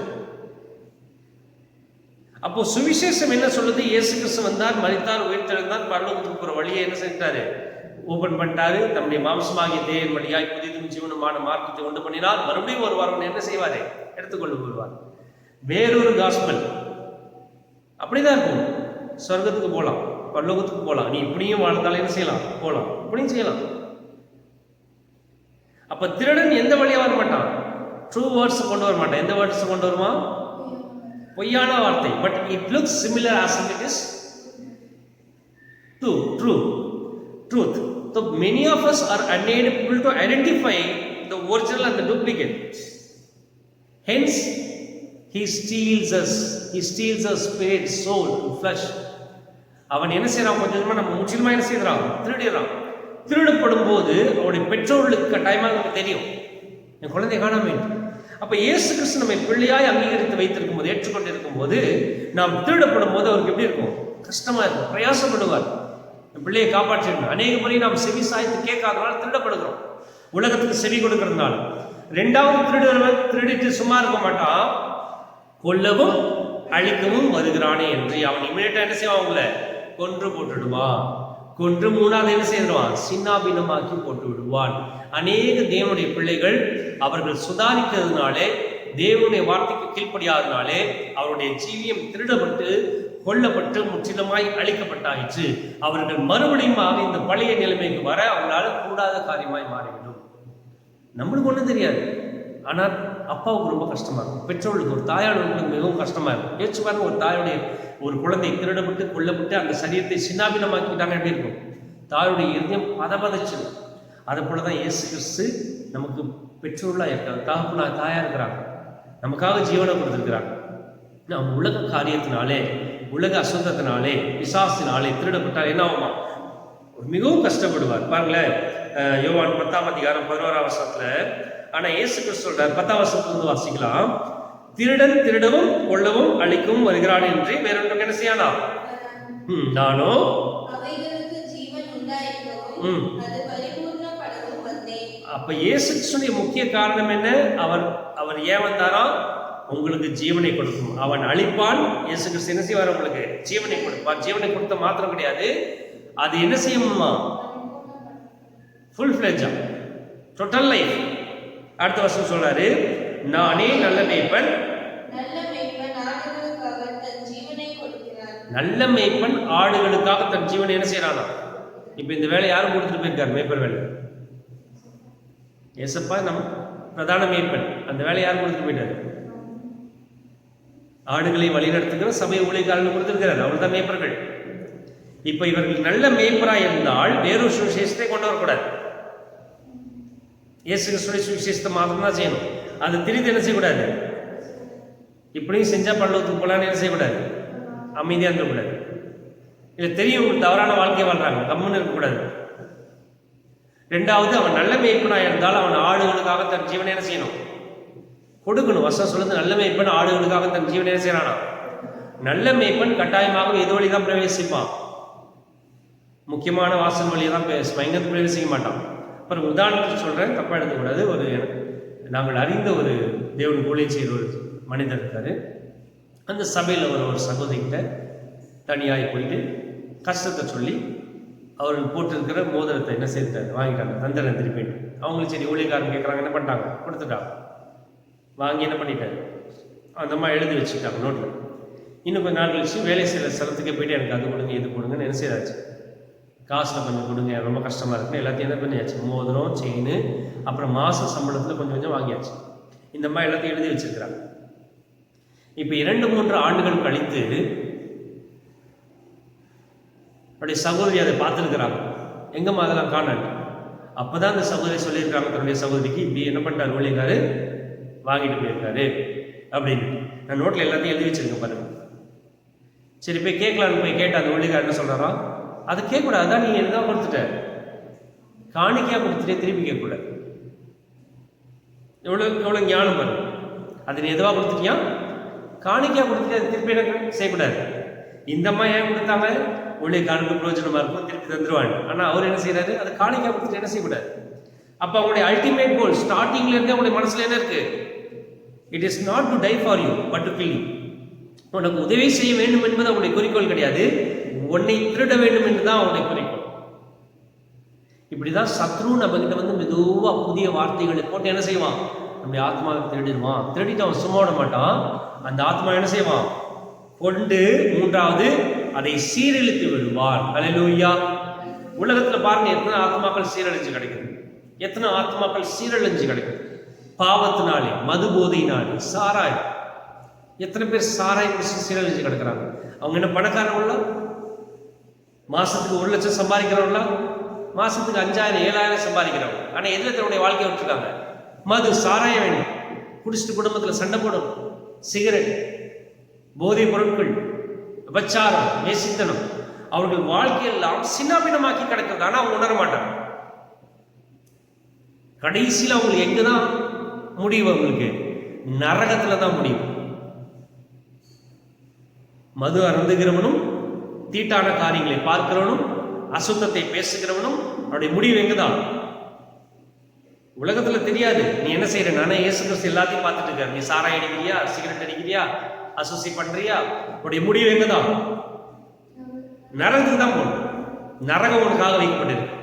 S2: அப்போ சுவிசேஷம் என்ன சொல்லுது? இயேசு கிறிஸ்து வந்தார், மரித்தார், உயிர்த்தெழுந்தார், பரலோகத்துக்கு போற வழியை என்ன செஞ்சாரு?
S1: ஓபன் பண்ணிட்டாரு. தம்முடைய மாம்சமாகிய தேவன் வழியாய் புதிதும் ஜீவனுமான மார்க்கத்தை உண்டு பண்ணினால் மறுபடியும் ஒரு வாரம் என்ன செய்வாரு? எடுத்துக்கொண்டு போடுவார். வேறொரு காஸ்பல் அப்படிதான் இருக்கும். சொர்க்கத்துக்கு போகலாம், பரலோகத்துக்கு போகலாம். நீ இப்படியும் வாழ்ந்தாலும் என்ன செய்யலாம்? போகலாம், இப்படியும் செய்யலாம். அப்ப திருடன் எந்த வழியா வர மாட்டான்? ட்ரூ வேர்ட்ஸ் கொண்டு வர மாட்டான். எந்த வேர்ட்ஸ் கொண்டு வருமா? பொய்யான வார்த்தை. But it looks similar as it is truth. So many of us are unable to identify the original and the duplicate. Hence he steals our spirit, soul and flesh. அவன் என்ன செய்யறான்? கொஞ்சமா நம்ம முற்றிலுமா என்ன செய்யறான்? திருடிறான். திருடப்படும் போது அவருடைய பெற்றோர்களுக்கு கட்டாயமாக நமக்கு தெரியும், என் குழந்தை காணாம. அப்ப இயேசு கிறிஸ்து நம்மை பிள்ளையாய் அங்கீகரித்து வைத்திருக்கும் போது, ஏற்றுக்கொண்டிருக்கும் போது, நாம் திருடப்படும் போது அவருக்கு எப்படி இருக்கும்? கஷ்டமா இருக்கும், பிரயாசப்படுவார். என் பிள்ளையை காப்பாற்றிருக்கணும். அநேக முறை நாம் செவி சாய்த்து கேட்காதனால திருடப்படுகிறோம், உலகத்துக்கு செவி கொடுக்கறதுனால. ரெண்டாவது திருடுறவன் திருடிட்டு சும்மா இருக்க மாட்டான், கொல்லவும் அழிக்கவும் வருகிறானே என்று அவன் இமிடியேட்டா என்ன செய்வான்? அவங்கள கொன்று போட்டுடுவான். கொன்று மூணாவது என்ன செய்வான்? சின்னாபின்னமாக்கி போட்டு விடுவான். அநேக தேவனுடைய பிள்ளைகள் அவர்கள் சுதாரிக்கிறதுனாலே, தேவனுடைய வார்த்தைக்கு கீழ்ப்படியாதனாலே அவருடைய ஜீவியம் திருடப்பட்டு கொல்லப்பட்டு முற்றிலுமாய் அழிக்கப்பட்டாயிற்று. அவர்கள் மறுபடியும் இந்த பழைய நிலைமைக்கு வர அவங்களால கூடாத காரியமாய் மாறிவிடும். நம்மளுக்கு ஒன்றும் தெரியாது, ஆனால் அப்பாவுக்கு ரொம்ப கஷ்டமா இருக்கும், பெற்றோர்களுக்கு, ஒரு தாயாளர்களுக்கு மிகவும் கஷ்டமா இருக்கும். யோசிச்சு பாருங்க, ஒரு தாயுடைய ஒரு குழந்தை திருடப்பட்டு கொல்லப்பட்டு அந்த சரீரத்தை சின்னாபின்னமாக்கிட்டாங்க, எப்படி இருக்கும்? தாயுடைய இதயம் பதபதச்சிடும். அதை போலதான் இயேசு கிறிஸ்து நமக்கு பெற்றோர்களாக இருக்காங்க, தகப்பனா தாயா இருக்கிறாங்க, நமக்காக ஜீவனை கொடுத்துருக்கிறாங்க. நாம் உலக காரியத்தினாலே, உலக அசுத்தத்தினாலே, பிசாசினாலே திருடப்பட்டால் என்ன ஆகுமா? மிகவும் கஷ்டப்படுவார். பாருங்களேன், யோவான் 10:11 ஆனா இயேசு கிறிஸ்து சொல்றார், 10 வாசிக்கலாம். திருடன் திருடவும் கொல்லவும் அழிக்கவும் வருகிறான் என்று வேறொன்றும் என்ன செய்யானா? நானோ அப்ப இயேசு கிறிஸ்துவின் முக்கிய காரணம் என்ன? அவர் ஏன் வந்தாரா? உங்களுக்கு ஜீவனை கொடுக்கும். அவன் அழிப்பான். இயேசு கிறிஸ்து என்ன செய்வார்? உங்களுக்கு ஜீவனை கொடுப்பார். ஜீவனை கொடுத்த மாத்திரம் கிடையாது, அது என்ன செய்யுமா? ஃபுல் ஃபிளெட்ஜா, டோட்டல் லைஃப். அடுத்த வருஷம் சொல்றாரு, நானே நல்ல மேய்ப்பன், நல்ல மேய்ப்பன் ஆடுகளுக்காக தன் ஜீவனை என்ன செய்யறானா? இப்ப இந்த வேலை யாரும் கொடுத்துட்டு போயிருக்காரு? மேய்ப்பர் வேலை. ஏசப்பா நம்ம பிரதான மேய்ப்பன், அந்த வேலை யாரும் கொடுத்துட்டு போயிட்டாரு? ஆடுகளை வழிநடத்துகிற சபை ஊழியக்காரர்கள் கொடுத்திருக்கிறார், அவர்கள் தான் மேய்ப்பர்கள். இப்ப இவர்கள் நல்ல மேய்ப்பராய் இருந்தால் வேறொரு சுவிசேஷத்தை கொண்டு வரக்கூடாது. இயேசு கிறிஸ்துவின் சுவிசேஷத்தை மாத்திரம் தான் செய்யணும். அது திரித்து என்ன செய்யக்கூடாது? இப்படியும் செஞ்சா பரலோகத்துக்கு போலான்னு என்ன செய்யக்கூடாது? அமைதியா இருக்கக்கூடாது. இல்லை தெரியும் தவறான வாழ்க்கை வாழ்றாங்க, கம்முன்னு இருக்கக்கூடாது. ரெண்டாவது, அவன் நல்ல மேய்ப்பனாக இருந்தால் அவன் ஆடுகளுக்காக தன் ஜீவனை என்ன செய்யணும்? கொடுக்கணும். வசனம் சொல்லுது, நல்ல மேய்ப்பன் ஆடுகளுக்காக தன் ஜீவனை என்ன செய்யறானா? நல்ல மேய்ப்பன் கட்டாயமாக எது வழி தான் பிரவேசிப்பான்? முக்கியமான வாசல் வழியை தான் எங்கேருந்து பிரவேசிக்க மாட்டான். அப்புறம் உதாரணத்துக்கு சொல்றேன், தப்பா எடுக்கக்கூடாது. ஒரு நாங்கள் அறிந்த ஒரு தேவன் ஊழியம் செய்கிற ஒரு மனிதர் இருக்காரு. அந்த சபையில் ஒரு சகோதரிகிட்ட தனியாய் போயிட்டு கஷ்டத்தை சொல்லி அவர்கள் போட்டிருக்கிற மோதிரத்தை என்ன செய்தார்? வாங்கிட்டாங்க, தந்திரன் திருப்பி. அவங்களுக்கு சரி ஊழியக்காரன் கேட்குறாங்க, என்ன பண்ணிட்டாங்க? கொடுத்துட்டாங்க. வாங்கி என்ன பண்ணிட்டாரு? அந்த மாதிரி எழுதி வச்சுக்கிட்டாங்க நோட்டில். இன்னும் கொஞ்சம் நாள் கழிச்சு வேலை செய்கிற ஸ்தலத்துக்கே போயிட்டு எனக்கு அது கொடுங்க இது கொடுங்கன்னு என்ன செய்தாச்சு? காசில் கொஞ்சம் கொடுங்க, ரொம்ப கஷ்டமாக இருக்குன்னு எல்லாத்தையும் என்ன பண்ணியாச்சு? மோதிரம், செயின், அப்புறம் மாத சம்பளத்தில் கொஞ்சம் கொஞ்சம் வாங்கியாச்சு. இந்த மாதிரி எல்லாத்தையும் எழுதி வச்சிருக்கிறாங்க. இப்போ 2-3 ஆண்டுகள் கழித்து அவருடைய சகோதரி அதை பார்த்துருக்கிறாங்க. எங்கம்மா அதெல்லாம் காணாது. அப்போதான் அந்த சகோதரி சொல்லியிருக்காங்க தன்னுடைய சகோதரிக்கு, இப்படி என்ன பண்ணிட்டார் ஊழியக்காரு, வாங்கிட்டு போயிருக்காரு அப்படின்னு. நான் நோட்டில் எல்லாத்தையும் எழுதி வச்சிருக்கேன் பாருங்க. சரி போய் கேட்கலான்னு போய் கேட்ட அந்த ஊழியக்காரர் என்ன சொல்கிறாரா? அது கேட்கக்கூடாது, அதான் நீ என்னதான் கொடுத்துட்ட, காணிக்கையாக கொடுத்துட்டே திருப்பி கேட்கக்கூடாது. எவ்வளோ ஞானம் வரும். அது நீ எதுவாக கொடுத்துட்டியா? காணிக்கையாக கொடுத்துட்டு அது திருப்பி எனக்கு செய்யக்கூடாது. இந்த அம்மா ஏன் கொடுத்தாங்க? ஊழியக்காரனுக்கு பிரயோஜனமாக இருக்கும், திருப்பி தந்துடுவாங்க. ஆனால் அவர் என்ன செய்யறாரு? அது காணிக்கையாக கொடுத்துட்டு என்ன செய்யக்கூடாது. அப்போ அவங்களுடைய அல்டிமேட் கோல் ஸ்டார்டிங்ல இருந்தே அவங்களுடைய மனசுல என்ன இருக்கு? It is not to die for you but to kill you. உனக்கு உதவி செய்ய வேண்டும் என்பது அவங்களுடைய குறிக்கோள் கிடையாது, உன்னை திருட வேண்டும் என்றுதான் அவனுடைய குறிக்கோள். இப்படிதான் சத்ரு நம்ம கிட்ட வந்து மெதுவா புதிய வார்த்தைகளை போட்டு என்ன செய்வான், நம்முடைய ஆத்மாவை திருடிடுவான். திருடிட்டு அவன் சும்மா விட மாட்டான். அந்த ஆத்மா என்ன செய்வான், கொண்டு மூன்றாவது அதை சீரழித்து விடுவான். அல்லேலூயா. உலகத்துல பாருங்க, எத்தனை ஆத்மாக்கள் சீரழிஞ்சு கிடைக்குது, எத்தனை ஆத்மாக்கள் சீரழிஞ்சு கிடைக்குது பாவத்தினாலே, மது போதையினாலே, சாராயம். எத்தனை பேர் சாராயம் சீரழிஞ்சு கிடக்குறாங்க. அவங்க என்ன பணக்காரங்களா, மாசத்துக்கு 1 லட்சம் சம்பாதிக்கிறவங்களா, மாசத்துக்கு 5000 7000 சம்பாதிக்கிறவங்க. ஆனா எதுல தன்னுடைய வாழ்க்கையை விட்டுருக்காங்க, மது சாராயம் வேணும், குடிச்சிட்டு குடும்பத்துல சண்டை போடும், சிகரெட், போதைப் பொருட்கள், விபச்சாரம், நேசித்தனம். அவர்கள் வாழ்க்கையெல்லாம் சின்னாபின்னமாக்கி கிடக்கிறது. ஆனா அவங்க உணர மாட்டாங்க. கடைசியில் அவங்களுக்கு எங்கதான் முடிவு, அவங்களுக்கு நரகத்துல தான் முடிவு. மது அருந்துகிறவனும், தீட்டான காரியங்களை பார்க்கிறவனும், அசுத்தத்தை பேசுகிறவனும் அவருடைய முடிவு எங்கதான், உலகத்துல தெரியாது. நீ என்ன செய்யற, நானே இயேசு கிறிஸ்து எல்லாத்தையும் பார்த்துட்டு இருக்காரு. நீ சாராயம் அடிக்கிறியா, சிகரெட் அடிக்கிறியா, அசுசி பண்றியா, உடைய முடிவு எங்கதான், நரகத்துக்கு தான் போகணும். நரகம் உனக்காக வைக்கப்பட்டிருக்கு.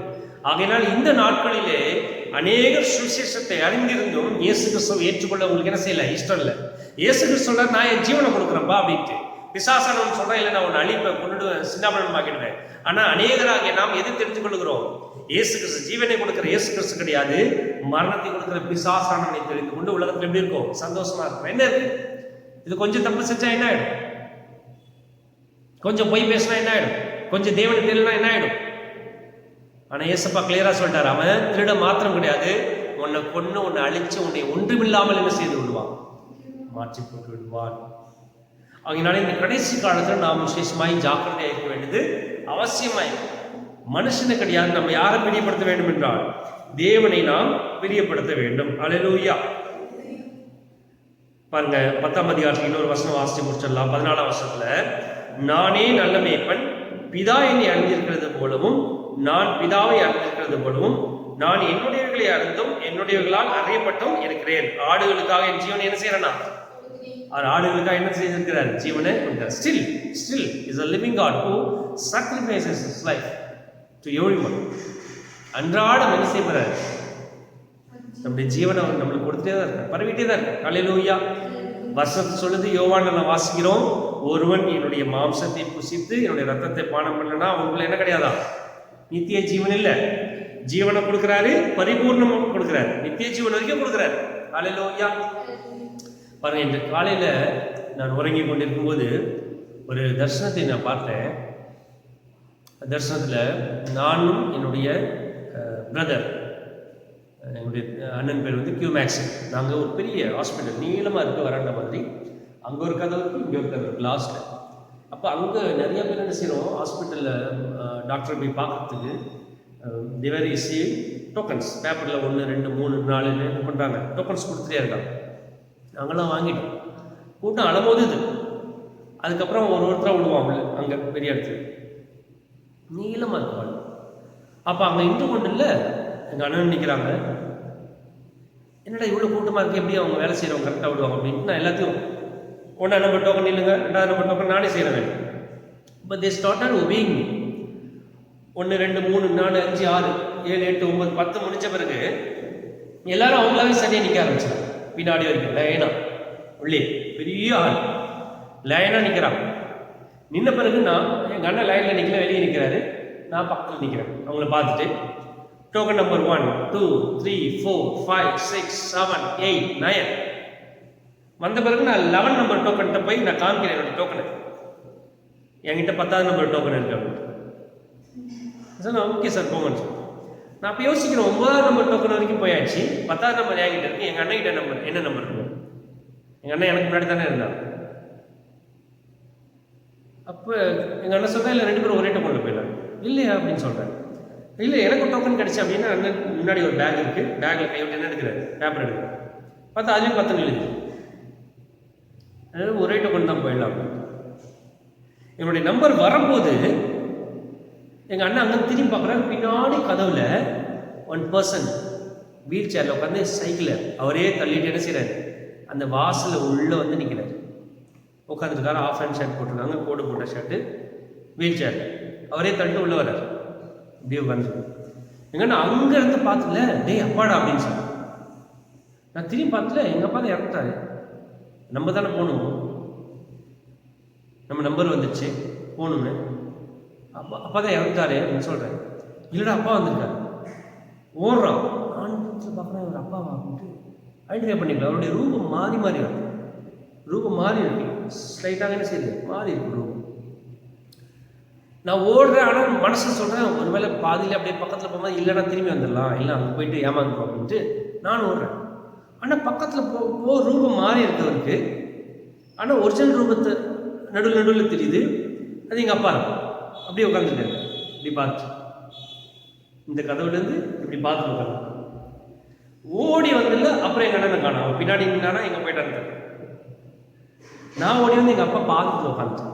S1: ஆகையினால் இந்த நாட்களிலே அநேகர் சுவிசேஷத்தை அறிந்திருந்தும் இயேசு கிறிஸ்துவை ஏற்றுக்கொள்ள உங்களுக்கு என்ன செய்யல, இஷ்டம் இல்லை. இயேசு கிறிஸ்து சொல்ற, நான் என் ஜீவனை கொடுக்குறேன்பா அப்படின்ட்டு. பிசாசானவன் சொல்றேன், இல்லை நான் உன்னை அழிப்பேன், கொண்டுடுவேன், சின்னாபனமாக்கிடுவேன். ஆனா அநேகராக நாம் எது தெரிந்து கொள்கிறோம், இயேசு கிறிஸ்து ஜீவனை கொடுக்கிற இயேசு கிறிஸ்து கிடையாது, மரணத்தை கொடுக்கிற பிசாசானவனை தெரிந்து கொண்டு உலகத்துல எப்படி இருக்கும், சந்தோஷமா இருக்கும். என்ன இருக்கு, இது கொஞ்சம் தப்பு செஞ்சா என்ன ஆயிடும், கொஞ்சம் பொய் பேசினா என்ன ஆயிடும், கொஞ்சம் தேவனை தெரியலனா என்ன ஆயிடும். ஆனா ஏசப்பா கிளியரா சொல்லிட்டாரு, அவன் திருட மாத்திரம் கிடையாது, உன்னை கொன்னு உன்னை அழிச்சு உன்னை ஒன்றுமில்லாமல் என்ன செய்து விடுவான், மாற்றி போட்டு விடுவான். அதனால இந்த கடைசி காலத்துல நாம் விசேஷமாய் ஜாக்கிரதையாக இருக்க வேண்டியது அவசியமாய். மனுஷனை கிடையாது, நம்ம யாரை பிரியப்படுத்த வேண்டும் என்றால் தேவனை நாம் பிரியப்படுத்த வேண்டும். அல்லேலூயா. பாருங்க 10ஆம் அதிகாரத்தில் இன்னொரு வசனம் வாசிச்சு முடிச்சிடலாம். 14ஆம் வசனத்துல, நானே நல்ல மேய்ப்பன், பிதா என்னை அறிந்திருக்கிறது போலவும் நான் பிதாவை அறிந்திருக்கிறது போலவும் நான் என்னுடையவர்களை அறிந்தும் என்னுடையவர்களால் அறியப்பட்டும் இருக்கிறேன். ஆடுகளுக்காக என் ஜீவனை என்ன செய்யறேன்னா, ஆடுகளுக்காக என்ன செய்திருக்கிறார், ஜீவனை கொடுக்கிறார். Still is a living God who sacrifices his life to everyone. அன்றாடம் என்ன செய்கிறார், நம்முடைய ஜீவனை நம்மளுக்கு கொடுத்துட்டே தான் இருக்கார், பரவிட்டே தான் இருக்கார். அல்லேலூயா. வசனத்தை சொல்லுது, யோவான்ல நம்ம வாசிக்கிறோம், ஒருவன் என்னுடைய மாம்சத்தை புசித்து என்னுடைய ரத்தத்தை பானம் பண்ணனா அவங்களுக்கு என்ன கிடையாதா, நித்திய ஜீவன் இல்ல. ஜீவனை கொடுக்கிறாரு, பரிபூர்ணம் கொடுக்கிறாரு, நித்திய ஜீவன் வரைக்கும் கொடுக்கிறாரு. அல்லேலூயா. பாருங்க, இந்த காலையில நான் உறங்கி கொண்டிருக்கும் போது ஒரு தரிசனத்தை நான் பார்த்தேன். தரிசனத்துல நானும் என்னுடைய பிரதர், என்னுடைய அண்ணன் பேர் வந்து கியூமேக்ஸ், நாங்கள் ஒரு பெரிய ஹாஸ்பிட்டல் நீளமாக இருக்க வராண்ட மாதிரி, அங்கே ஒரு கதவு இருக்குது, இங்கே ஒரு கதவு இருக்குது லாஸ்ட்டில். அப்போ அங்கே நிறைய பேர் என்ன செய்கிறோம், ஹாஸ்பிட்டலில் டாக்டரை போய் பார்க்கறதுக்கு திவர் இசி டோக்கன்ஸ் பேப்பரில் 1 2 3 4 என்ன பண்ணுறாங்க, டோக்கன்ஸ் கொடுத்துட்டே இருக்காங்க. நாங்களாம் வாங்கிட்டோம். கூட்டம் அலமோது இது. அதுக்கப்புறம் ஒருத்தராக விடுவாங்க அங்கே பெரிய இடத்துல நீளமாக இருப்பாங்க. அப்போ அங்கே இன்று கொண்டு இல்லை, எங்கள் அண்ணன் நிற்கிறாங்க, என்னடா இவ்வளோ கூட்டமாக இருக்குது, எப்படி அவங்க வேலை செய்கிறவங்க கரெக்டாக விடுவாங்க அப்படின்ட்டு நான் எல்லாத்தையும் 1ஆம் நம்பர் டோக்கன் இல்லைங்க, 2ஆம் நம்பர் டோக்கன் நானே செய்கிறேன். But they started obeying me. 1 2 3 4 5 6 7 8 9 10 முடிஞ்ச பிறகு எல்லாரும் அவங்களாவே சரியாக நிற்க ஆரம்பிச்சாங்க. பின்னாடி வரைக்கும் லைனா, உள்ளே பெரிய ஆள் லைனாக நிற்கிறாங்க. நின்ன பிறகு நான், எங்கள் அண்ணன் லைனில் நிற்கல, வெளியே நிற்கிறாரு, நான் பக்கத்தில் நிற்கிறேன். அவங்கள பார்த்துட்டு டோக்கன் நம்பர் 1 2 3 4 5 6 7 8 9 வந்த பிறகு நான் 11 நம்பர் டோக்கன்கிட்ட போய் நான் காமிக்கிறேன் என்னோட டோக்கனை. என்கிட்ட 10ஆவது நம்பர் டோக்கன் இருக்கு அப்படின்னு சார். ஓகே சார் போங்கன்னு சொல்லி நான் அப்போ யோசிக்கிறேன், 9ஆவது நம்பர் டோக்கன் வரைக்கும் போயாச்சு, 10ஆவது நம்பர் என்கிட்ட இருக்கு. எங்கள் அண்ணன் கிட்ட நம்பர் என்ன நம்பர் இருக்கும், எங்கள் அண்ணன் எனக்கு முன்னாடி தானே இருந்தாங்க. அப்போ எங்கள் அண்ணன் சொல்கிறேன், இல்லை 2 பேரும் ஒரே டோக்கனில் போயிடலாம். இல்லையா அப்படின்னு சொல்கிறேன். இல்லை எனக்கு டோக்கன் கிடச்சி அப்படின்னா அண்ணன் முன்னாடி ஒரு பேக் இருக்குது, பேக்கில் கைவிட்டு என்ன எடுக்கிறாரு, பேப்பர் எடுக்கிறார். பார்த்தா அதுலேயும் 10 எழுது, அதாவது ஒரே டோக்கன் தான் போயிடலாம். என்னுடைய நம்பர் வரும்போது எங்கள் அண்ணன் அங்கே திரும்பி பார்க்குறாரு, பின்னாடி கதவுல 1 பர்சன் வீல் சேரில் உட்காந்து சைக்கிளில் அவரே தள்ளிட்டு என்ன செய்கிறாரு, அந்த வாசலில் உள்ளே வந்து நிற்கிறார். உட்காந்துருக்காரு, ஆஃப் ஹேண்ட் ஷர்ட் போட்டிருக்காங்க, கோடு போட்ட ஷர்ட்டு, வீல் சேர், அவரே தள்ளிட்டு உள்ளே வர்றார். இப்படியே உட்காந்து எங்க நான் அங்க இருந்து பார்த்துல டேய் அப்பாடா அப்படின்னு சொன்னேன். நான் திரும்பி பார்த்துல எங்கள் அப்பா தான் இறந்துட்டாரு. நம்ம தானே போகணும், நம்ம நம்பர் வந்துடுச்சு போகணும்னு. அப்பா தான் இறந்துட்டாரு அப்படின்னு சொல்கிறேன். இல்லைடா அப்பா வந்திருக்காரு. ஓடுறான். நான் பார்க்குறேன் ஒரு அப்பாவா அப்படின்ட்டு ஐடென்டிஃபை பண்ணிக்கலாம். அவருடைய ரூபம் மாறி மாறி வருது. ரூபம் மாறி இருக்கு, ஸ்ட்ரைட்டாக என்ன செய்யுது, மாறி இருக்கு ரூபம். நான் ஓடுறேன். ஆனால் மனசு சொல்கிறேன் ஒருவேளை பாதியில் அப்படியே பக்கத்தில் போகும்போது இல்லைன்னா திரும்பி வந்துடலாம், இல்லை அங்கே போயிட்டு ஏமாந்துடும் அப்படின்ட்டு நான் ஓடுறேன். ஆனால் பக்கத்தில் போ ரூபம் மாறி இருக்கவருக்கு, ஆனால் ஒரிஜினல் ரூபத்தை நடுவில் தெரியுது. அது எங்கள் அப்பா இருக்கும். அப்படியே உட்காந்துருக்காரு. இப்படி பார்த்து இந்த கதவுலேருந்து இப்படி பார்த்து உட்காந்து ஓடி வந்தில்ல. அப்புறம் எங்கள் அண்ணனை காணும். அவன் பின்னாடி நின்னானா எங்கே போயிட்டான்னு. நான் ஓடி வந்து எங்கள் அப்பா பாதத்தில் உட்காந்துட்டேன்.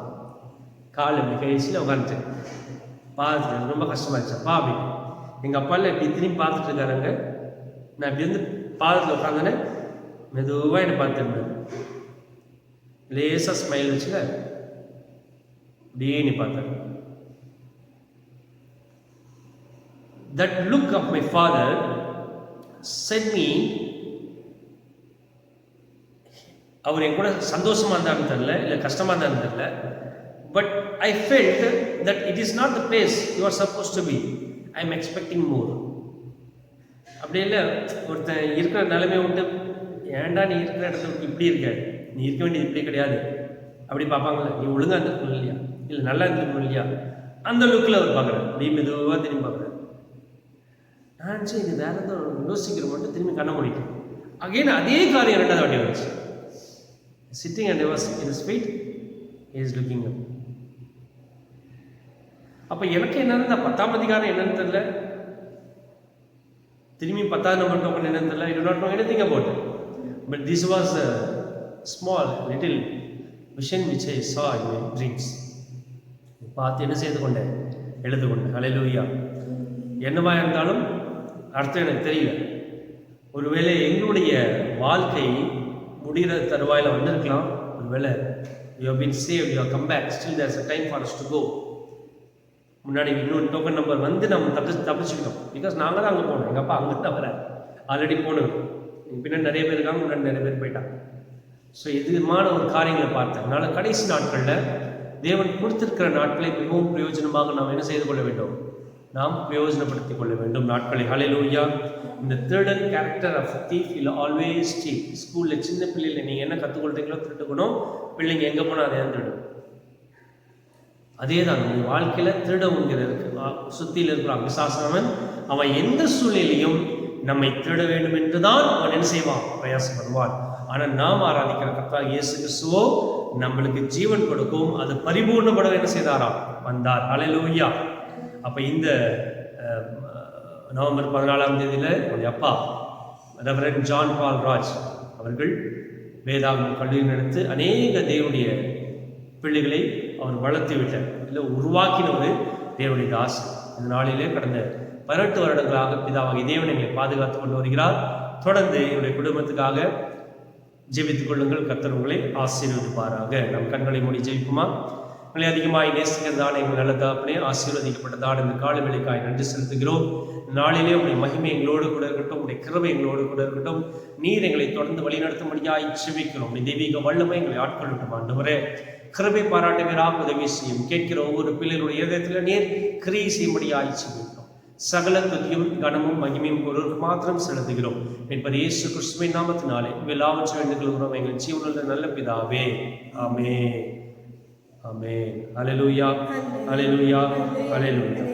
S1: கால் இப்படி கைசியில் உட்காந்துட்டேன். பார்த்துட்டு ரொம்ப கஷ்டமாயிடுச்சு அப்பா அப்படின்னு. எங்கள் அப்பாவில் இப்படி திரும்பி பார்த்துட்டு இருக்காருங்க. நான் இப்படி வந்து பாதத்தில் உட்காந்தேன்னு மெதுவாக என்னை பார்த்துருந்தேன். லேசாக ஸ்மைல் வச்சுல அப்படியே நீ பார்த்தேன். That look of my father said me, அவர் என் கூட சந்தோஷமா இருந்தான்னு தெரியல, இல்லை கஷ்டமா இருந்தான்னு தெரியல. But I felt that it is not the place you are supposed to be. I am expecting more. அப்படி இல்லை, ஒருத்தன் இருக்கிற நிலைமையை விட்டு ஏன்டா நீ இருக்கிற இடத்துல இப்படி இருக்க, நீ இருக்க வேண்டியது இப்படி கிடையாது அப்படி பார்ப்பாங்களே. நீ ஒழுங்காக இருந்திருக்கணும் இல்லையா, இல்லை நல்லா இருந்திருக்கணும் இல்லையா, அந்த லுக்கில் அவர் பார்க்குறேன். நீ மெதுவாக திரும்பி பார்க்குறேன். நான் சரி இது வேறு ஏதோ யோசிக்கிற மட்டும் திரும்பி கண்ண முடிக்கும். அகைன் அதே காரியம் ரெண்டாவது வாட்டி வந்துச்சு. Sitting and was in his feet, he is looking up. அப்போ எனக்கு என்னன்னு 10ஆம் அதிகாரம் என்னன்னு தெரியல, திரும்பி 10ஆம் நம்பர் டோக்கன் என்னன்னு தெரியல. I do not know anything about it. But this was a small little vision which I saw in my dreams. பார்த்து என்ன செய்து கொண்டேன், எழுது கொண்டேன். ஹல்லேலூயா. என்னவா இருந்தாலும் அர்த்தம் எனக்கு தெரியல. ஒருவேளை எங்களுடைய வாழ்க்கை முடிகிற தருவாயில் வந்திருக்கலாம். ஒருவேளை you have been saved, you have come back, still there's a time for us to go. முன்னாடி இன்னொரு டோக்கன் நம்பர் வந்து நம்ம தப்பிச்சுக்கிட்டோம். பிகாஸ் நாங்கள் தான் அங்கே போனோம். எங்கள் அப்பா அங்கே தான் வர ஆல்ரெடி போனோம். பின்னாடி நிறைய பேர் இருக்காங்க, முன்னாடி நிறைய பேர் போயிட்டாங்க. ஸோ இதுமான ஒரு காரியங்களை பார்த்தேன். அதனால் கடைசி நாட்களில் தேவன் கொடுத்திருக்கிற நாட்களை மிகவும் பிரயோஜனமாக நாம் என்ன செய்து கொள்ள வேண்டும், நாம் பிரயோஜனப்படுத்திக் கொள்ள வேண்டும் நாட்களை. ஹல்லேலூயா. இந்த thirteen character of thief will always steal. ஸ்கூலில் சின்ன பிள்ளைகளை நீங்கள் என்ன கற்றுக்கொள்றீங்களோ திருட்டுக்கணும். பிள்ளைங்க எங்கே போனால் அதை திருடும். அதே தான் உங்கள் வாழ்க்கையில் திருடவுங்கிற இருக்கு. சுத்தியில் இருக்கிறான் பிசாசானவன். அவன் எந்த சூழ்நிலையும் நம்மை திருட வேண்டும் என்று தான் அவன் என்ன செய்வான், பிரயாசப்படுவான். ஆனால் நாம் ஆராதிக்கிற கர்த்தர் இயேசு கிறிஸ்துவோ நம்மளுக்கு ஜீவன் கொடுக்கும். அது பரிபூர்ணப்பட என்ன செய்தாராம், வந்தார். ஹல்லேலூயா. அப்போ இந்த நவம்பர் 14ஆம் தேதியில் என்னுடைய அப்பா ரெவரண்ட் ஜான் பால் ராஜ் அவர்கள் வேதாகம கல்லூரி நடத்து அநேக தேவனுடைய பிள்ளைகளை அவர் வளர்த்து விட்டார், இல்லை உருவாக்கின ஒரு தேவனுடைய தாஸ். இந்த நாளிலே கடந்த 18 வருடங்களாக பிதாவாகிய தேவன் எங்களை பாதுகாத்து கொண்டு வருகிறார். தொடர்ந்து என்னுடைய குடும்பத்துக்காக ஜெபித்துக் கொள்ளுங்கள். கர்த்தர் உங்களை ஆசீர்வதிப்பாராக. நம் கண்களை மூடி ஜெபிக்குமா? உங்களை அதிகமாய் நேசிக்கிறதான எங்கள் நல்ல தகப்பனே, ஆசீர்வதிக்கப்பட்டதான இந்த கால வேளைக்காய் நன்றி செலுத்துகிறோம். நாளிலே உங்களுடைய மகிமை எங்களோடு கூட இருக்கட்டும், உங்களுடைய கிருபை எங்களோடு கூட இருக்கட்டும். நீர் எங்களை தொடர்ந்து வழிநடத்தும்படியாய் ஜெபிக்கிறோம். உங்களுடைய தெய்வீக வல்லமை எங்களை ஆட்கொள்ளட்டும். ஆண்டவரே, கிருபை பாராட்டுவீராக உதவி செய்யும். கேட்கிற ஒவ்வொரு பிள்ளைகளுடைய இதயத்தில் நீர் கிரியை செய்யும்படியாய் ஜெபிக்கிறோம். சகல துதியும் கனமும் மகிமையும் ஒருவருக்கு மாத்திரம் செலுத்துகிறோம். என்பது இயேசு கிறிஸ்துவின் நாமத்தினாலே எல்லாவற்றையும் வேண்டிக் கொள்கிறோம் எங்கள் ஜீவனுள்ள நல்ல பிதாவே. ஆமென். ஆமென். ஹல்லேலூயா. ஹல்லேலூயா. ஹல்லேலூயா.